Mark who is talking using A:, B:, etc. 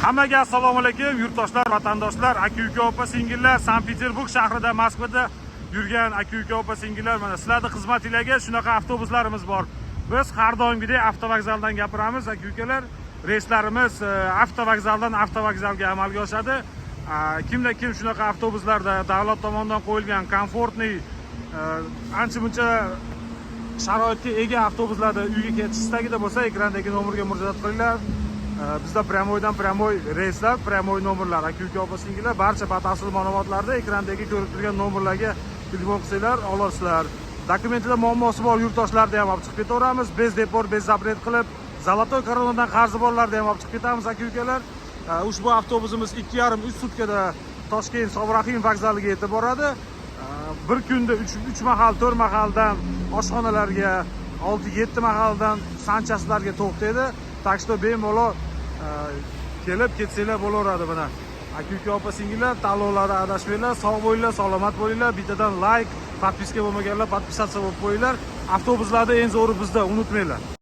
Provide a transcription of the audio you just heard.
A: Hammaga assalomu alaykum, yurtdoshlar, vatandoshlar, aka-uka, opa-singillar, Sankt-Peterburg shahrida, Moskvada yurgan aka-uka, opa-singillar, mana sizlarning xizmatingizga shunaqa avtobuslarimiz bor. Biz har doimgidek avtovokzaldan gapiramiz, aka-ukalar. Reyslarimiz avtovokzaldan avtovokzalga amalga oshadi. Kimda kim shunaqa avtobuslarda davlat tomonidan qo'yilgan komfortli, ancha-muncha sharoitga ega avtobuslarda uyga ketish istagida bo'lsa, ekrandagi nomerga murojaat qilinglar. Bizda pryamoydan pryamoy reyslar, pryamoy nomerlar, aka-uka, opa-singillar, barcha batafsil ma'lumotlarni ekrandagi ko'rib turgan nomerlarga telefon qilsanglar olasizlar. Dokumentida muammosi bor yurtdoshlarni ham olib chiqib ketaveramiz. Bez depor, bez zapret qilib, Zolotoy koronadan qarzi borlarni ham olib chiqib ketamiz, aka-ukalar. Ushbu avtobusimiz 2,5-3 sutkada Toshkent Sovrahim vokzaliga yetib boradi. Bir kunda 3 mahal, 4 mahaldan oshxonalarga, 6-7 mahaldan sanchaslarga to'xtaydi. Так что bemalol kelib ketsanglar bo'laveradi buni. Aka-uka, opa-singillar, tanlovlarda adashmanglar, sog' bo'linglar, salomat bo'linglar. Bittadan like, podpiska bo'lmaganlar podpisatsiya bo'lib qo'yinglar. Avtobuslarda eng zo'ri bizda, unutmanglar.